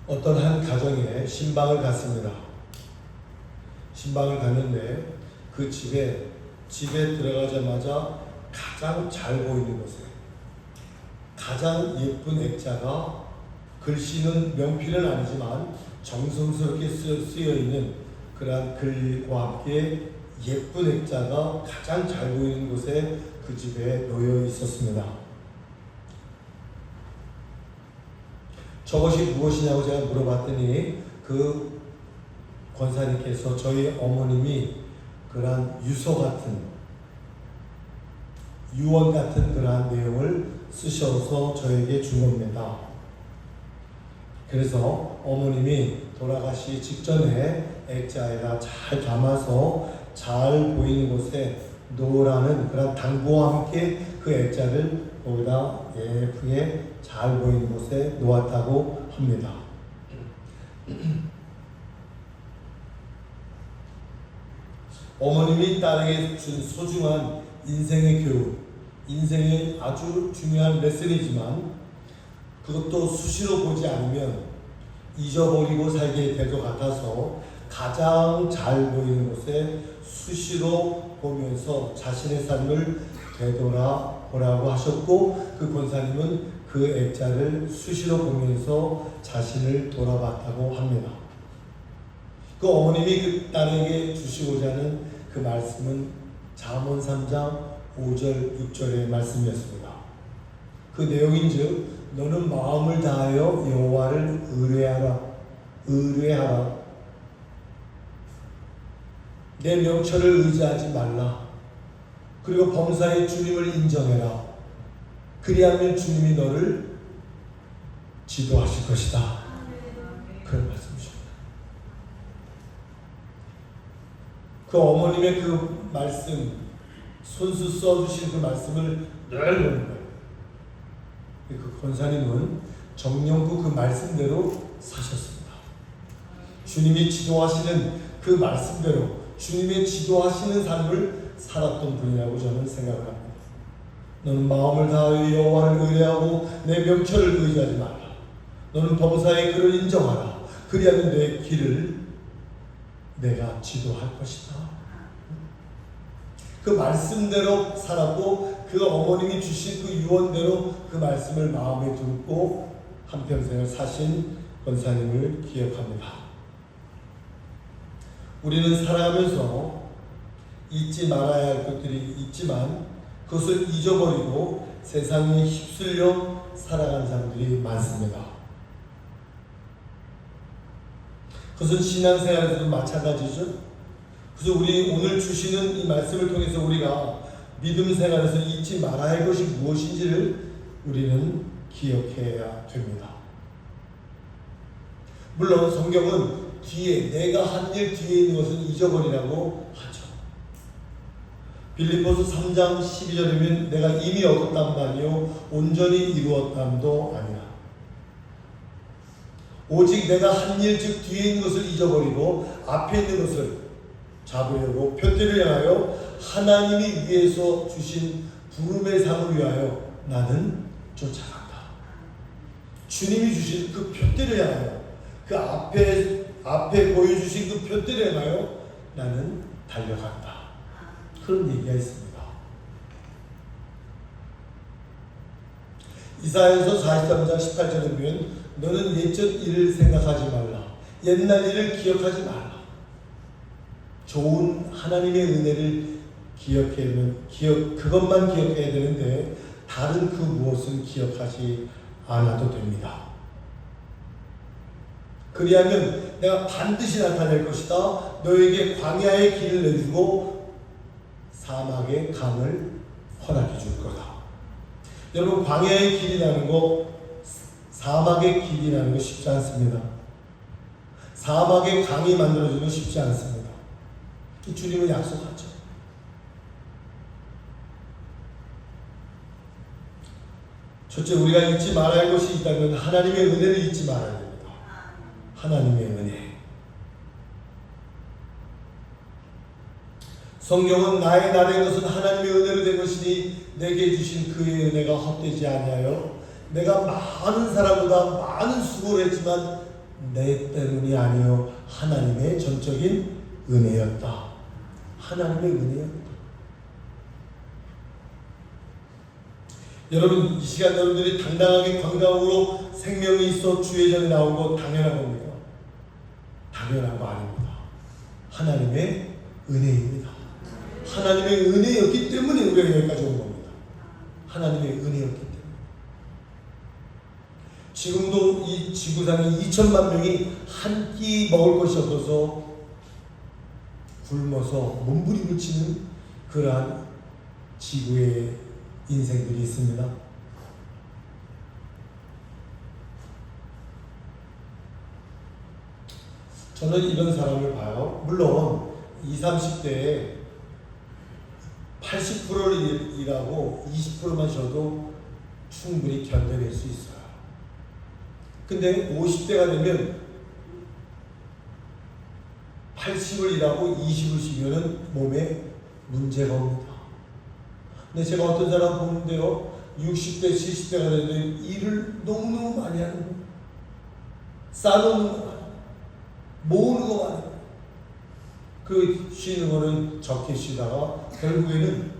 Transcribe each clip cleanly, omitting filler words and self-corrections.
어떤 한 가정에 신방을 갔습니다. 신방을 갔는데 그 집에 들어가자마자 가장 잘 보이는 곳에 가장 예쁜 액자가, 글씨는 명필은 아니지만 정성스럽게 쓰여 있는 그러한 글과 함께 예쁜 액자가 가장 잘 보이는 곳에 그 집에 놓여 있었습니다. 저것이 무엇이냐고 제가 물어봤더니 그 권사님께서 저희 어머님이 그러한 유언 같은 그러한 내용을 쓰셔서 저에게 준 겁니다. 그래서 어머님이 돌아가시기 직전에 액자에다 잘 담아서 잘 보이는 곳에 놓으라는 그런 당부와 함께 그 액자를 거기다 예쁘게 잘 보이는 곳에 놓았다고 합니다. 어머님이 딸에게 준 소중한 인생의 교훈, 인생의 아주 중요한 레슨이지만 그것도 수시로 보지 않으면 잊어버리고 살게 될 것 같아서 가장 잘 보이는 곳에 수시로 보면서 자신의 삶을 되돌아보라고 하셨고, 그 권사님은 그 액자를 수시로 보면서 자신을 돌아봤다고 합니다. 그 어머님이 그 딸에게 주시고자 하는 그 말씀은 잠언 3장 5절 6절의 말씀이었습니다. 그 내용인즉 너는 마음을 다하여 여호와를 의뢰하라. 내 명철을 의지하지 말라. 그리고 범사에 주님을 인정해라. 그리하면 주님이 너를 지도하실 것이다. 그런 말씀이십니다. 그 어머님의 그 말씀, 손수 써주신 그 말씀을 늘 보는 거예요. 그 권사님은 정령구 그 말씀대로 사셨습니다. 주님이 지도하시는 그 말씀대로 주님의 지도하시는 삶을 살았던 분이라고 저는 생각을 합니다. 너는 마음을 다하여 여호와를 의뢰하고 내 명철을 의지하지 말라. 너는 범사의 그를 인정하라. 그리하면 내 길을 내가 지도할 것이다. 그 말씀대로 살았고 그 어머님이 주신 그 유언대로 그 말씀을 마음에 두고 한평생을 사신 권사님을 기억합니다. 우리는 살아가면서 잊지 말아야 할 것들이 있지만 그것을 잊어버리고 세상에 휩쓸려 살아가는 사람들이 많습니다. 그것은 신앙생활에서도 마찬가지죠. 그래서 우리 오늘 주시는 이 말씀을 통해서 우리가 믿음 생활에서 잊지 말아야 할 것이 무엇인지를 우리는 기억해야 됩니다. 물론 성경은 뒤에, 내가 한 일 뒤에 있는 것은 잊어버리라고 하죠. 빌립보서 3장 12절이면 내가 이미 얻었담도 아니요 온전히 이루었담도 아니라, 오직 내가 한 일 즉 뒤에 있는 것을 잊어버리고 앞에 있는 것을 잡으려고 표대를 향하여 하나님이 위에서 주신 부름의 상을 위하여 나는 쫓아간다. 주님이 주신 그 표대를 향하여, 그 앞에 보여주신 그 표대를 향하여 나는 달려간다. 그런 얘기가 있습니다. 이사야서 43장 18절에 보면 너는 옛적 일을 생각하지 말라. 옛날 일을 기억하지 말라. 좋은 하나님의 은혜를 그것만 기억해야 되는데 다른 그 무엇은 기억하지 않아도 됩니다. 그리하면 내가 반드시 나타낼 것이다. 너에게 광야의 길을 내주고 사막의 강을 허락해 줄 거다. 여러분, 광야의 길이라는 거, 사막의 길이라는 거 쉽지 않습니다. 사막의 강이 만들어지는 건 쉽지 않습니다. 주님은 약속하죠. 첫째, 우리가 잊지 말아야 할 것이 있다면 하나님의 은혜를 잊지 말아야 됩니다. 하나님의 은혜. 성경은 나의 나된 것은 하나님의 은혜로 된 것이니 내게 주신 그의 은혜가 헛되지 아니하여 내가 많은 사람보다 많은 수고를 했지만 내 때문이 아니요 하나님의 전적인 은혜였다. 하나님의 은혜였다. 여러분, 이 시간 여러분들이 당당하게 관광으로 생명이 있어 주의 전에 나온 거 당연한 겁니까? 당연한 거 아닙니다. 하나님의 은혜입니다. 하나님의 은혜였기 때문에 우리가 여기까지 온 겁니다. 하나님의 은혜였기 때문에. 지금도 이 지구상에 2천만 명이 한 끼 먹을 것이 없어서 굶어서 몸부림을 치는 그러한 지구의 인생들이 있습니다. 저는 이런 사람을 봐요. 물론 20, 30대에 80%를 일하고 20%만 쉬어도 충분히 견뎌낼 수 있어요. 근데 50대가 되면 80을 일하고 20을 쉬면은 몸에 문제가 옵니다. 근데 제가 어떤 사람 보는데요, 60대, 70대가 되면 일을 너무너무 많이 하는 거예요. 쌓아놓는 거 많아요. 모으는 거 많아요. 그 쉬는 거는 적게 쉬다가 결국에는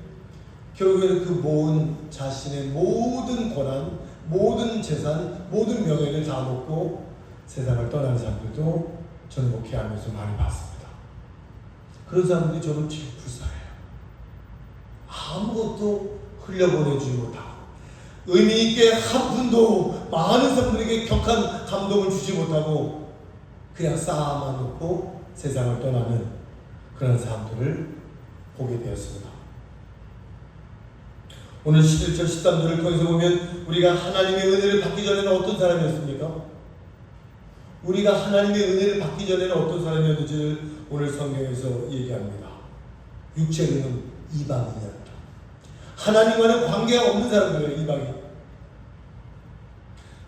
그 모은 자신의 모든 권한, 모든 재산, 모든 명예를 다 놓고 세상을 떠나는 사람들도 저는 목회하면서 많이 봤습니다. 그런 사람들이 저는 제일 불쌍해요. 아무것도 흘려보내주지 못하고 의미 있게 한 푼도 많은 사람들에게 격한 감동을 주지 못하고 그냥 쌓아만 놓고 세상을 떠나는 그런 사람들을 보게 되었습니다. 오늘 11절 13절을 통해서 보면 우리가 하나님의 은혜를 받기 전에는 어떤 사람이었습니까? 우리가 하나님의 은혜를 받기 전에는 어떤 사람이었는지를 오늘 성경에서 얘기합니다. 육체로는 이방인이었다. 하나님과는 관계가 없는 사람들이에요. 이방인.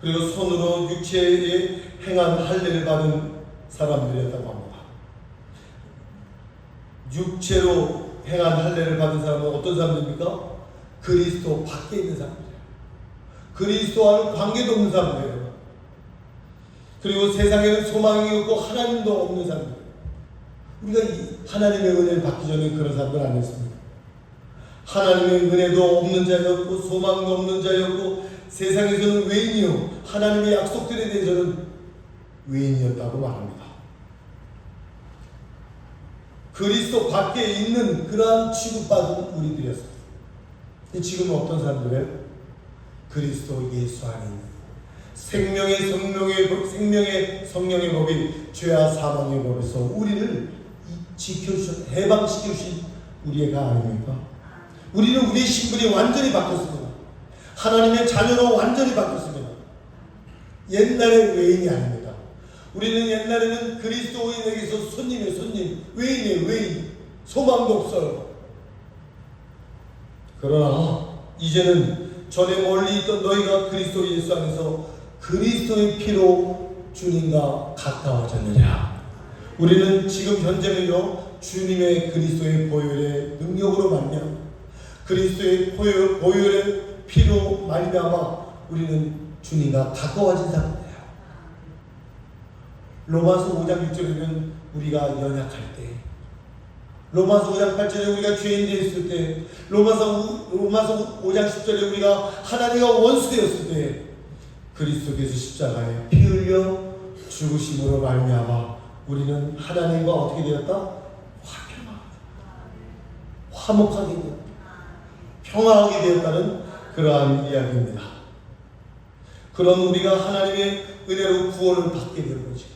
그리고 손으로 육체에 행한 할례를 받은 사람들이었다고 합니다. 육체로 행한 할례를 받은 사람은 어떤 사람들입니까? 그리스도 밖에 있는 사람들이에요. 그리스도와는 관계도 없는 사람들이에요. 그리고 세상에는 소망이 없고 하나님도 없는 사람들. 우리가 하나님의 은혜를 받기 전에 그런 사람들 아니었습니까? 하나님의 은혜도 없는 자였고 소망도 없는 자였고 세상에서는 외인이요 하나님의 약속들에 대해서는 외인이었다고 말합니다. 그리스도 밖에 있는 그러한 취급받은 우리들이었습니다. 지금은 어떤 사람들이에요? 그리스도 예수 안에 있는 생명의 성령의 법이 죄와 사망의 법에서 우리를 지켜주신 해방시켜주신 우리가 아닙니까? 우리는 우리의 신분이 완전히 바뀌었습니다. 하나님의 자녀로 완전히 바뀌었습니다. 옛날의 외인이 아닙니다. 우리는 옛날에는 그리스도인에게서 손님이에요. 손님. 외인이에요. 외인. 소망도 없어요. 그러나 이제는 전에 멀리 있던 너희가 그리스도 예수 안에서 그리스도의 피로 주님과 가까워졌느냐. 우리는 지금 현재는요 주님의 그리스도의 보혈의 능력으로 말미암아 그리스도의 보혈의 피로 말미암아 우리는 주님과 가까워진 사람이에요. 로마서 5장 6절에는 우리가 연약할 때, 로마서 5장 8절에 우리가 죄인 되었을 때, 로마서 5장 10절에 우리가 하나님과 원수되었을 때 그리스도께서 십자가에 피 흘려 죽으심으로 말미암아 우리는 하나님과 어떻게 되었다? 화목하게 되었다. 평화하게 되었다는 그러한 이야기입니다. 그런 우리가 하나님의 은혜로 구원을 받게 되는 거죠.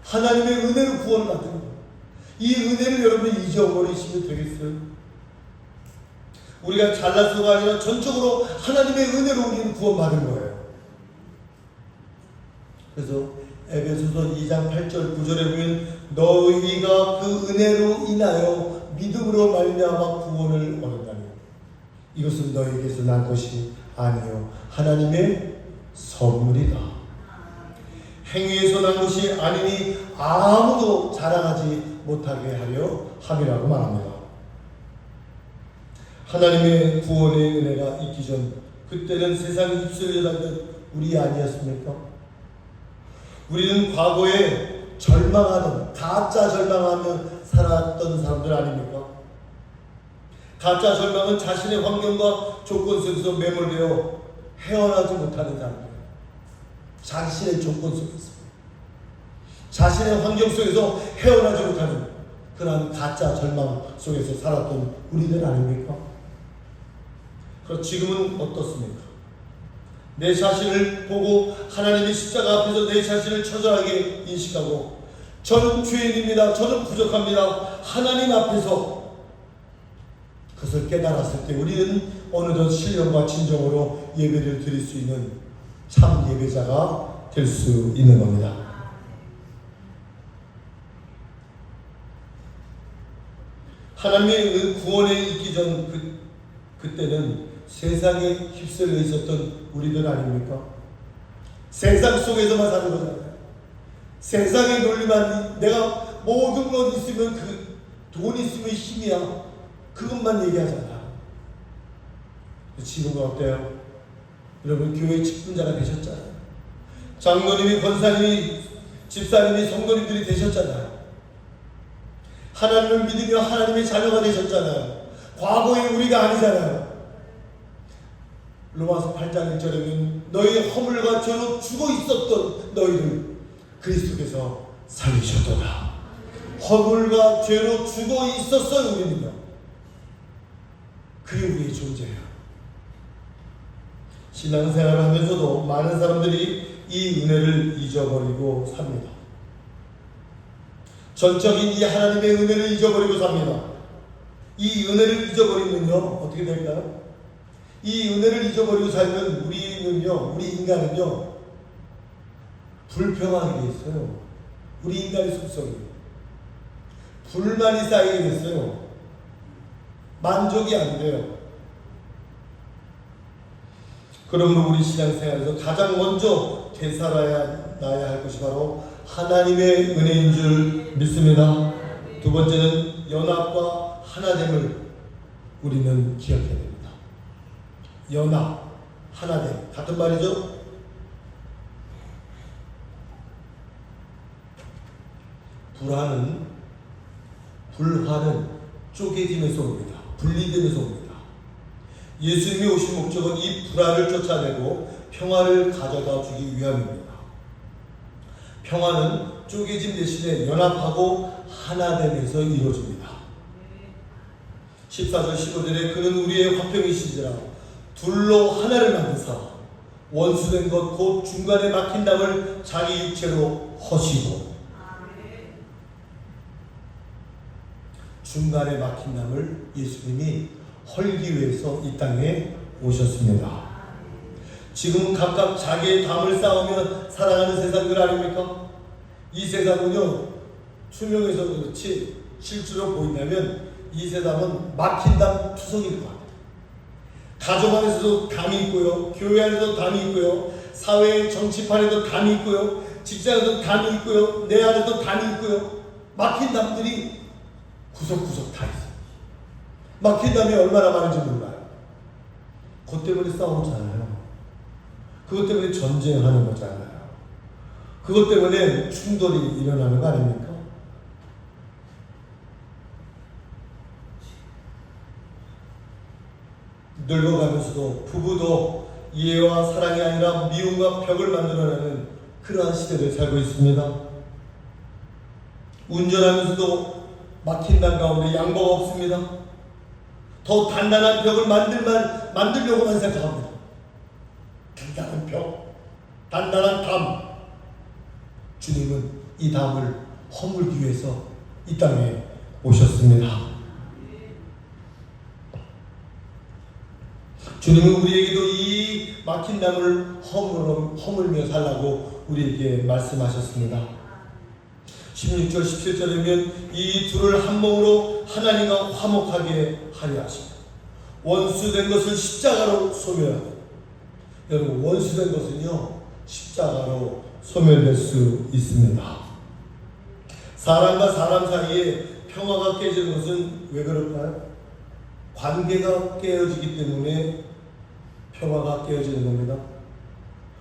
하나님의 은혜로 구원을 받는 거예요. 이 은혜를 여러분이 잊어버리시면 되겠어요? 우리가 잘나서가 아니라 전적으로 하나님의 은혜로 우리는 구원받은 거예요. 그래서 에베소서 2장 8절 9절에 보면 너희가 그 은혜로 인하여 믿음으로 말미암아 구원을 얻었다니 이것은 너희에게서 난 것이 아니요 하나님의 선물이다. 행위에서 난 것이 아니니 아무도 자랑하지 못하게 하려 함이라고 말합니다. 하나님의 구원의 은혜가 있기 전 그때는 세상이 휩쓸려 다니던 우리 아니었습니까? 우리는 과거에 절망하던, 가짜 절망하며 살았던 사람들 아닙니까? 가짜 절망은 자신의 환경과 조건 속에서 매몰되어 헤어나지 못하는 사람들. 자신의 조건 속에서, 자신의 환경 속에서 헤어나지 못하는 그런 가짜 절망 속에서 살았던 우리들 아닙니까? 그럼 지금은 어떻습니까? 내 자신을 보고 하나님의 십자가 앞에서 내 자신을 처절하게 인식하고 저는 죄인입니다. 저는 부족합니다. 하나님 앞에서 그것을 깨달았을 때 우리는 어느덧 신령과 진정으로 예배를 드릴 수 있는 참 예배자가 될 수 있는 겁니다. 하나님의 구원에 있기 전 그때는 세상에 휩쓸려 있었던 우리들 아닙니까? 세상 속에서만 사는 거잖아요. 세상의 논리만, 내가 모든 것 있으면 돈 있으면 힘이야, 그것만 얘기하잖아. 지금은 어때요? 여러분 교회 직분자가 되셨잖아요. 장로님이, 권사님이, 집사님이, 성도님들이 되셨잖아요. 하나님을 믿으며 하나님의 자녀가 되셨잖아요. 과거의 우리가 아니잖아요. 로마서 8장 1절에는 너희 허물과 죄로 죽어 있었던 너희를 그리스도께서 살리셨도다. 허물과 죄로 죽어 있었어요. 우리는요. 그게 우리의 존재예요. 신앙생활을 하면서도 많은 사람들이 이 은혜를 잊어버리고 삽니다. 전적인 이 하나님의 은혜를 잊어버리고 삽니다. 이 은혜를 잊어버리면요 어떻게 될까요? 이 은혜를 잊어버리고 살면 우리 인간은요 불평하게 돼 있어요. 우리 인간의 속성이 불만이 쌓이게 됐어요. 만족이 안 돼요. 그러므로 우리 신앙생활에서 가장 먼저 되살아야 할 것이 바로 하나님의 은혜인 줄 믿습니다. 두 번째는 연합과 하나됨을 우리는 기억해야 됩니다. 연합, 하나됨, 같은 말이죠? 불화는 쪼개짐에서 옵니다. 분리됨에서 옵니다. 예수님이 오신 목적은 이 불화를 쫓아내고 평화를 가져다 주기 위함입니다. 평화는 쪼개짐 대신에 연합하고 하나됨에서 이루어집니다. 14절 15절에 그는 우리의 화평이시니라 둘로 하나를 만드사 원수된 것 곧 중간에 막힌 담을 자기 육체로 허시고. 중간에 막힌 담을 예수님이 헐기 위해서 이 땅에 오셨습니다. 지금 각각 자기의 담을 쌓으며 살아가는 세상들 아닙니까? 이 세상은요 투명해서 그렇지 실제로 보인다면 이 세상은 막힌 담 투성일 것 같아요. 가정 안에서도 담이 있고요, 교회 안에서도 담이 있고요, 사회 정치판에도 담이 있고요, 직장에도 담이 있고요, 내 안에도 담이 있고요. 막힌 담들이 구석구석 다 있어요. 막힌 담이 얼마나 많은지 몰라요. 그것 때문에 싸우잖아요. 그것 때문에 전쟁하는 거잖아요. 그것 때문에 충돌이 일어나는 거 아닙니까? 늙어가면서도 부부도 이해와 사랑이 아니라 미움과 벽을 만들어내는 그러한 시대를 살고 있습니다. 운전하면서도 막힌 담 가운데 양보가 없습니다. 더 단단한 벽을 만들려고만 생각합니다. 단단한 벽, 단단한 담. 주님은 이 담을 허물기 위해서 이 땅에 오셨습니다. 주님은 우리에게도 이 막힌 담을 허물며 살라고 우리에게 말씀하셨습니다. 16절 17절이면 이 둘을 한 몸으로 하나님과 화목하게 하려 하십니다. 원수된 것을 십자가로 소멸하고. 여러분 원수된 것은요 십자가로 소멸될 수 있습니다. 사람과 사람 사이에 평화가 깨지는 것은 왜 그럴까요? 관계가 깨어지기 때문에 평화가 깨어지는 겁니다.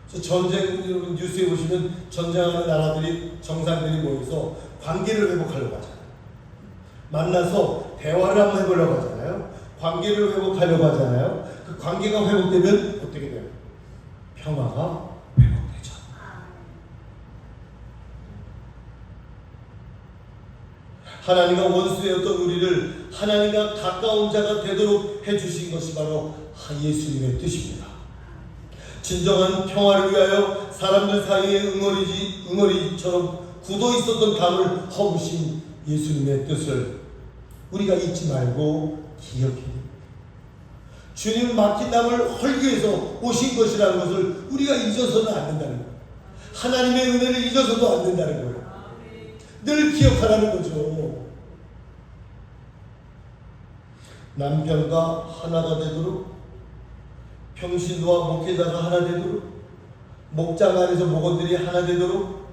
전쟁 뉴스에 보시면 전쟁하는 나라들이 정상들이 모여서 관계를 회복하려고 하잖아요. 만나서 대화를 한번 해보려고 하잖아요. 관계를 회복하려고 하잖아요. 그 관계가 회복되면 어떻게 돼요? 평화가 회복되죠. 하나님과 원수되었던 우리를 하나님과 가까운 자가 되도록 해주신 것이 바로 예수님의 뜻입니다. 진정한 평화를 위하여 사람들 사이에 응어리처럼 굳어 있었던 담을 허무신 예수님의 뜻을 우리가 잊지 말고 기억해야 됩니다. 주님 맡긴 담을 헐기 위해서 오신 것이라는 것을 우리가 잊어서는 안 된다는 거예요. 하나님의 은혜를 잊어서도 안 된다는 거예요. 늘 기억하라는 거죠. 남편과 하나가 되도록, 평신도와 목회자가 하나 되도록, 목장 안에서 목원들이 하나 되도록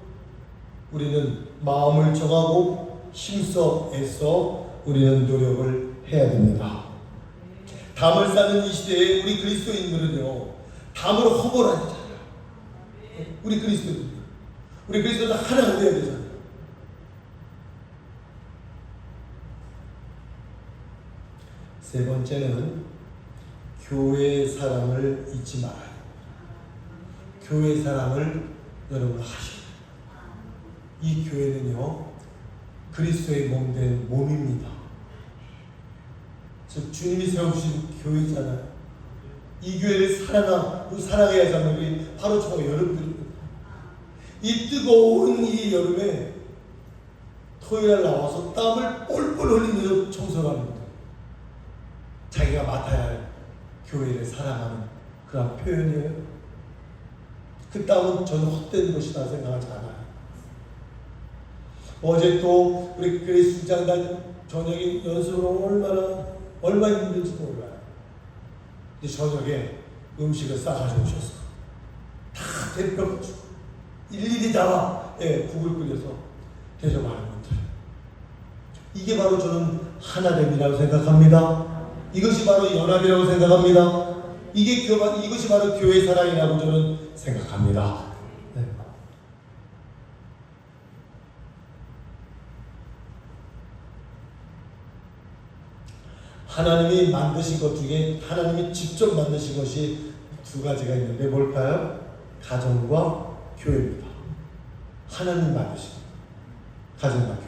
우리는 마음을 정하고 힘써 애써 우리는 노력을 해야 됩니다. 담을 쌓는 이 시대에 우리 그리스도인들은요, 담을 허물어야 되잖아요. 우리 그리스도인들 하나가 되어야 되잖아요. 세 번째는 교회의 사랑을 잊지 말아요. 교회의 사랑을 여러분 하셔야 돼요. 이 교회는요, 그리스도의 몸된 몸입니다. 즉 주님이 세우신 교회잖아요. 이 교회를 사랑해야 하는 우리 바로 저 여러분들입니다. 이 뜨거운 이 여름에 토요일날 나와서 땀을 뻘뻘 흘리면서 청소를 합니다. 자기가 맡아야 할 교회를 사랑하는 그런 표현이에요. 그 땀은 저는 헛된 것이다 생각하지 않아요. 어제 또 우리 그리스 장단 저녁에 연습으로 얼마 힘든지 몰라요. 근데 저녁에 음식을 싸가지고 오셨어. 다 대표가지고 일일이 다 국을 끓여서 대접하는 분들. 이게 바로 저는 하나됨이라고 생각합니다. 이것이 바로 연합이라고 생각합니다. 이것이 바로 교회 사랑이라고 저는 생각합니다. 네. 하나님이 만드신 것 중에 하나님이 직접 만드신 것이 두 가지가 있는데 뭘까요? 가정과 교회입니다. 하나님이 만드신 가정과 교회.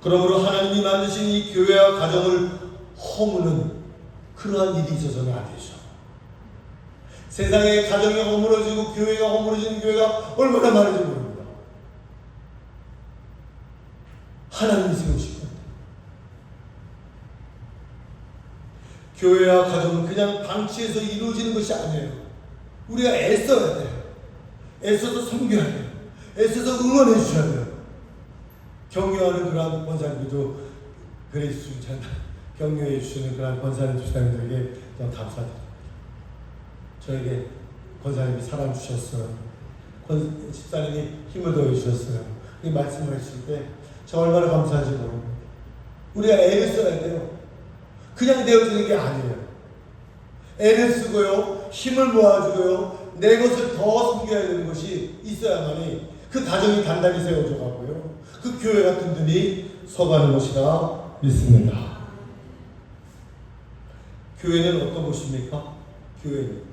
그러므로 하나님이 만드신 이 교회와 가정을 허무는 그러한 일이 있어서는 안 되죠. 세상에 가정이 허물어지고 교회가 허물어지는 교회가 얼마나 많은지 모릅니다. 하나님이 세우신 겁니다. 교회와 가정은 그냥 방치해서 이루어지는 것이 아니에요. 우리가 애써야 돼요. 애써서 섬겨야 돼요. 애써서 응원해 주셔야 돼요. 격려하는 그러한 권사님들도 그리스 격려해 주시는 그러한 권사님 집사님들에게 감사드립니다. 저에게 권사님이 사랑 주셨어요. 집사님이 힘을 더해 주셨어요. 이 말씀을 하실 때 저 얼마나 감사한지 모릅니다. 우리가 애를 써야 돼요. 그냥 되어지는 게 아니에요. 애를 쓰고요, 힘을 모아주고요, 내 것을 더 섬겨야 되는 것이 있어야만이 그 가정이 단단히 세워져 가고요, 그 교회가 든든히 서가는 것이라 믿습니다. 교회는 어떤 곳입니까? 교회는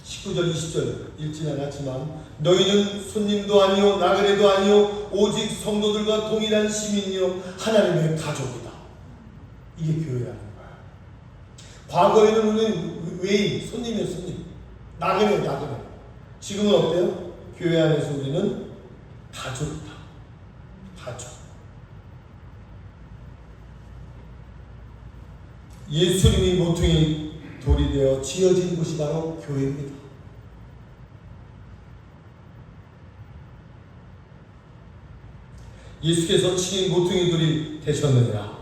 19절 20절 읽지는 않았지만 너희는 손님도 아니요 나그네도 아니요 오직 성도들과 동일한 시민이요 하나님의 가족이다. 이게 교회라는 거야. 과거에는 우리는 외인, 손님이었습니다. 나그네. 지금은 어때요? 교회 안에서 우리는 가족이다. 가족. 예수님이 모퉁이 돌이 되어 지어진 곳이 바로 교회입니다. 예수께서 친히 모퉁이 돌이 되셨느냐?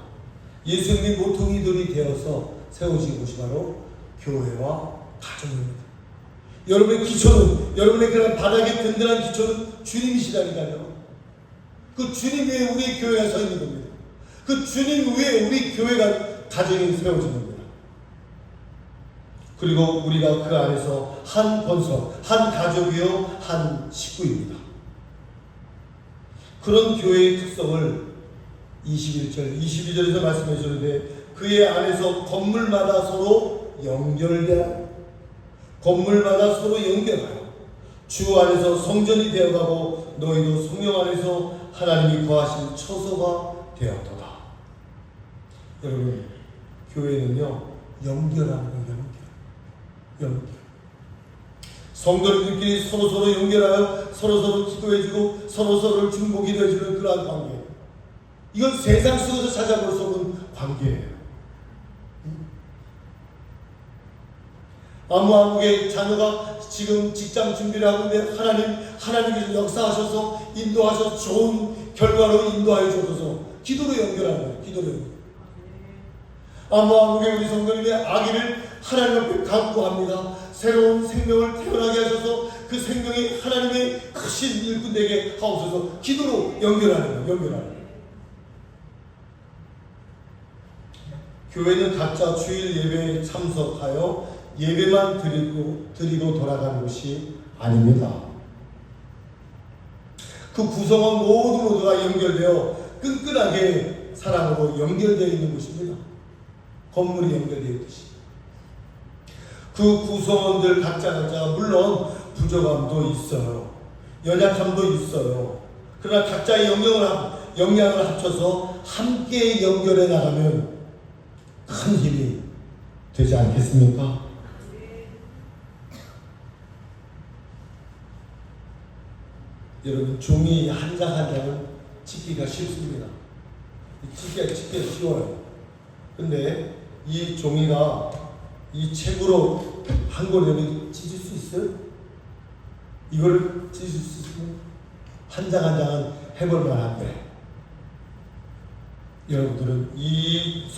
예수님이 모퉁이 돌이 되어서 세우신 곳이 바로 교회와 가정입니다. 여러분의 기초는, 여러분의 그런 바닥에 든든한 기초는 주님이시라니까요. 그 주님 위에 우리 교회가 서 있는 겁니다. 그 주님 위에 우리 교회가 가정이 세워진 겁니다. 그리고 우리가 그 안에서 한 본성, 한 가족이요, 한 식구입니다. 그런 교회의 특성을 21절, 22절에서 말씀해 주는데, 그의 안에서 건물마다 서로 연결되어, 건물마다 서로 연결하여 주 안에서 성전이 되어가고 너희도 성령 안에서 하나님이 거하실 처소가 되었도다. 여러분, 교회는요, 연결하는 거예요. 연결. 성도들끼리 서로서로 연결하여 서로서로 기도해주고 서로서로를 중보기도해주는 그러한 관계. 이건 세상 속에서 찾아볼 수 없는 관계예요. 아무의 자녀가 지금 직장 준비를 하고 있는데 하나님께서 역사하셔서 인도하셔서 좋은 결과로 인도하여 주셔서 기도로 연결하는 거예요. 기도로 연결. 아무의 우리 성도님의 아기를 하나님 앞에 간구합니다. 새로운 생명을 태어나게 하셔서 그 생명이 하나님의 크신 일꾼 되게 하옵소서. 기도로 연결하는 거예요. 연결하는 거예요. 교회는 각자 주일 예배에 참석하여 예배만 드리고 돌아가는 것이 아닙니다. 그 구성원 모두가 연결되어 끈끈하게 사랑으로 연결되어 있는 것입니다. 건물이 연결되어 있듯이. 그 구성원들 각자 물론 부족함도 있어요. 연약함도 있어요. 그러나 각자의 역량을 합쳐서 함께 연결해 나가면 큰 힘이 되지 않겠습니까? 여러분, 종이 한 장 한 장은 찍기가 쉽습니다. 찍기가 쉬워요. 근데 이 종이가 이 책으로 한 권을 찢을 수 있어요? 이걸 찢을 수 있어요? 한 장 한 장은 해볼 만한데, 여러분들은 이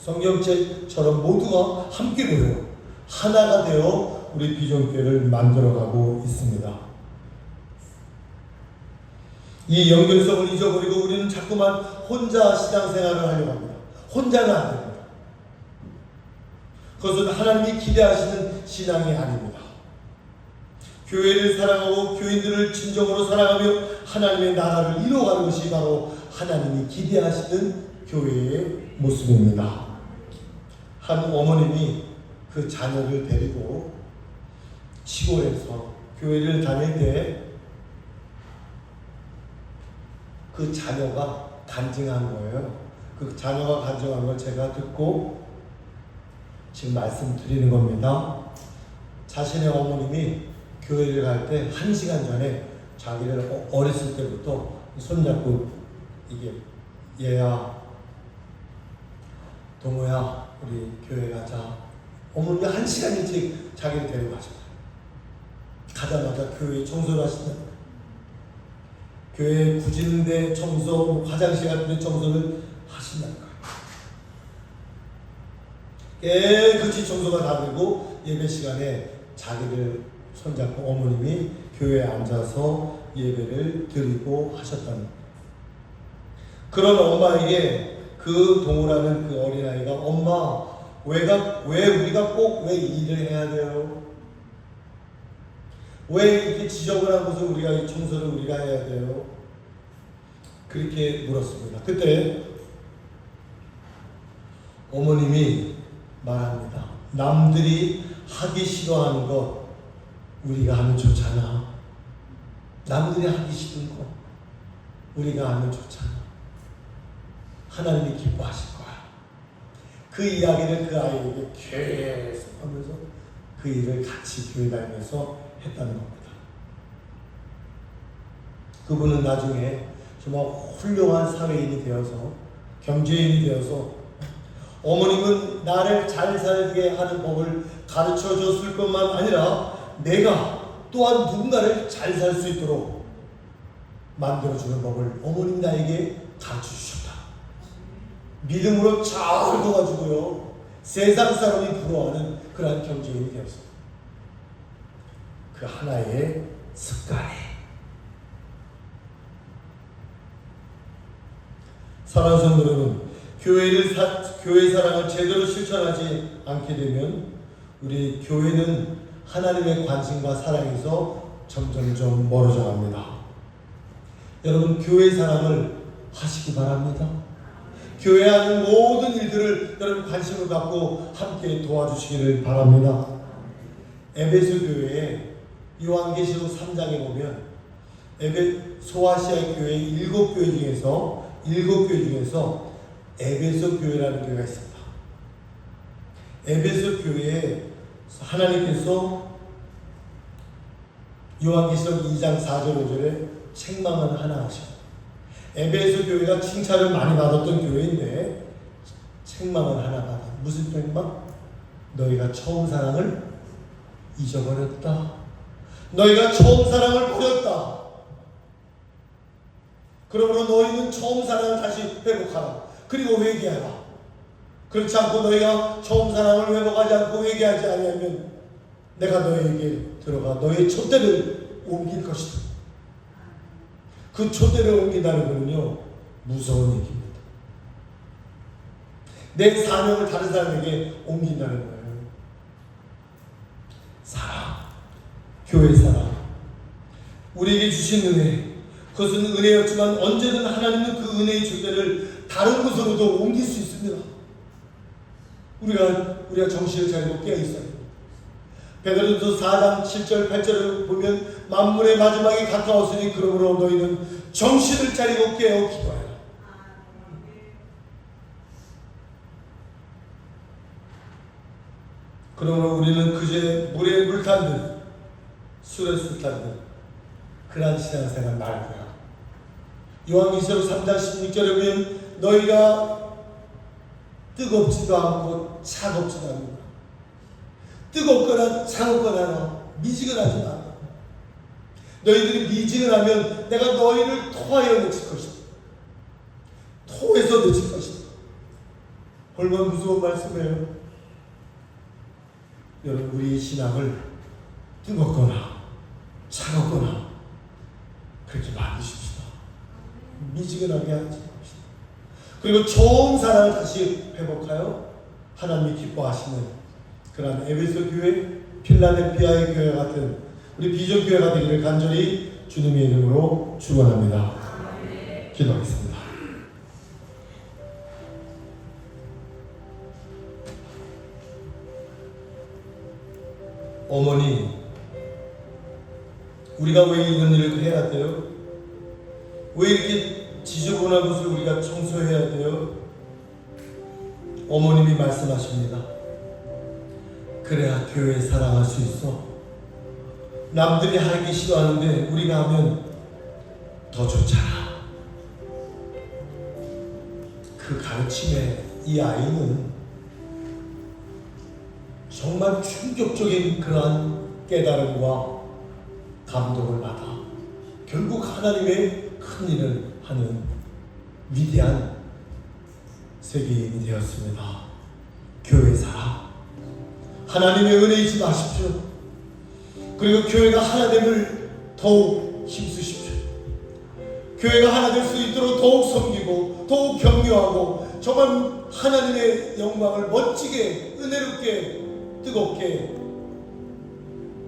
성경책처럼 모두가 함께 모여 하나가 되어 우리 비전교회를 만들어가고 있습니다. 이 연결성을 잊어버리고 우리는 자꾸만 혼자 신앙생활을 하려고 합니다. 혼자는 안 됩니다. 그것은 하나님이 기대하시는 신앙이 아닙니다. 교회를 사랑하고 교인들을 진정으로 사랑하며 하나님의 나라를 이루어가는 것이 바로 하나님이 기대하시는 교회의 모습입니다. 한 어머님이 그 자녀를 데리고 시골에서 교회를 다닐 때 그 자녀가 간증한 거예요. 그 자녀가 간증한 걸 제가 듣고 지금 말씀드리는 겁니다. 자신의 어머님이 교회를 갈 때 1시간 전에 자기를 어렸을 때부터 손잡고 이게 얘야, 동호야, 우리 교회 가자. 어머니가 1시간 일찍 자기를 데리고 가셨어요. 가자마자 교회 청소를 하신다. 교회 구진대 청소, 화장실 같은 데 청소를 하신다는 거예요. 깨끗이 청소가 다 되고 예배 시간에 자기를 손잡고 어머님이 교회에 앉아서 예배를 드리고 하셨다는 거예요. 그런 엄마에게 그 동우라는 그 어린아이가 엄마, 왜 우리가 꼭 왜 이 일을 해야 돼요? 왜 이렇게 지저분한 곳을 우리가 이 청소를 우리가 해야 돼요? 그렇게 물었습니다. 그때 어머님이 말합니다. 남들이 하기 싫어하는 것 우리가 하면 좋잖아. 남들이 하기 싫은 거 우리가 하면 좋잖아. 하나님이 기뻐하실 거야. 그 이야기를 그 아이에게 계속 하면서 그 일을 같이 교회 다니면서 했다는 겁니다. 그분은 나중에 정말 훌륭한 사회인이 되어서 경제인이 되어서 어머님은 나를 잘 살게 하는 법을 가르쳐 줬을 것만 아니라 내가 또한 누군가를 잘 살 수 있도록 만들어주는 법을 어머님 나에게 가르쳐 주셨다. 믿음으로 잘 도와주고요. 세상 사람이 부러워하는 그러한 경제인이 되었습니다. 그 하나의 습관이. 사랑하는 성도 여러분, 교회 사랑을 제대로 실천하지 않게 되면 우리 교회는 하나님의 관심과 사랑에서 점점점 멀어져 갑니다. 여러분, 교회 사랑을 하시기 바랍니다. 교회 하는 모든 일들을 여러분 관심을 갖고 함께 도와주시기를 바랍니다. 에베소 교회에 요한계시록 3장에 보면 소아시아 교회 7교회 중에서 에베소 교회라는 교회가 있습니다. 에베소 교회에 하나님께서 요한계시록 2장 4절 5절에 책망을 하나 하십니다. 에베소 교회가 칭찬을 많이 받았던 교회인데 책망을 하나 받아. 무슨 책망? 너희가 처음 사랑을 잊어버렸다. 너희가 처음 사랑을 버렸다. 그러므로 너희는 처음 사랑을 다시 회복하라. 그리고 회개하라. 그렇지 않고 너희가 처음 사랑을 회복하지 않고 회개하지 않으면 내가 너희에게 들어가 너희의 촛대를 옮길 것이다. 그 촛대를 옮긴다는 것은요, 무서운 얘기입니다. 내 사명을 다른 사람에게 옮긴다는 거예요. 사랑, 교회 사랑, 우리에게 주신 은혜, 그것은 은혜였지만 언제든 하나님은 그 은혜의 촛대를 다른 곳으로도 옮길 수 있습니다. 우리가 정신을 차리고 깨어있어야 됩니다. 베드로전서 4장 7절 8절을 보면 만물의 마지막이 가까웠으니 그러므로 너희는 정신을 차리고 깨어 기도하라. 그러므로 우리는 그제 물에 물 탄 듯 술에 술 탄 듯 그러한 신앙생활 말 거야. 요한계시록 3장 16절에 보면 너희가 뜨겁지도 않고 차갑지도 않고 뜨겁거나 차갑거나 미지근하지 마. 너희들이 미지근하면 내가 너희를 토하여 내칠 것이다. 토해서 내칠 것이다. 얼마나 무서운 말씀이에요. 여러분, 우리의 신앙을 뜨겁거나 차갑거나 그렇게 만드십시다. 미지근하게 하지 맙시다. 그리고 좋은 사랑을 다시 회복하여 하나님이 기뻐하시는 그런 에베소 교회, 필라델피아의 교회 같은 우리 비전 교회가 되기를 간절히 주님의 이름으로 축원합니다. 기도하겠습니다. 어머니, 우리가 왜 이런 일을 해야 돼요? 왜 이렇게 지저분한 것을 우리가 청소해야 돼요? 어머님이 말씀하십니다. 그래야 교회 사랑할 수 있어. 남들이 하기 싫어하는데 우리가 하면 더 좋잖아. 그 가르침에 이 아이는 정말 충격적인 그러한 깨달음과 감동을 받아 결국 하나님의 큰 일을 하는 위대한 세계인이 되었습니다. 교회 사랑, 하나님의 은혜 잊지 마십시오. 그리고 교회가 하나됨을 더욱 힘쓰십시오. 교회가 하나 될 수 있도록 더욱 섬기고 더욱 격려하고 정말 하나님의 영광을 멋지게 은혜롭게 뜨겁게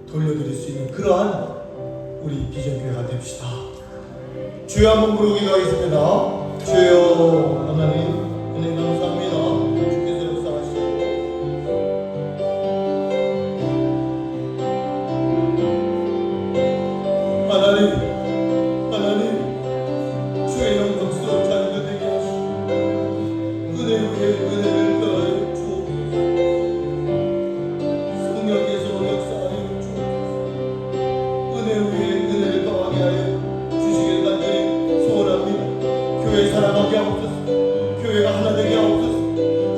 돌려드릴 수 있는 그러한 우리 비전교회가 됩시다. 주여 한번 부르고 기도하겠습니다. 주여 하나님 은혜 감사합니다. 주께서 역사하시고 하나님 주의 영광스러운 자녀가 되게 하시고 은혜 위에 은혜를 더하여 주옵소서. 성령께서 역사하여 주옵소서. 은혜 위에 은혜를 더하게 하여 주시길 간절히 소원합니다. 교회 사랑하게 하옵소서. 교회가 하나 되게 하옵소서.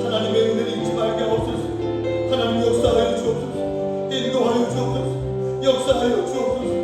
하나님의 은혜를 잊지 말게 하옵소서. 하나님 역사하여 주옵소서. 인도하여 주옵소서. 역사하여 주옵소서.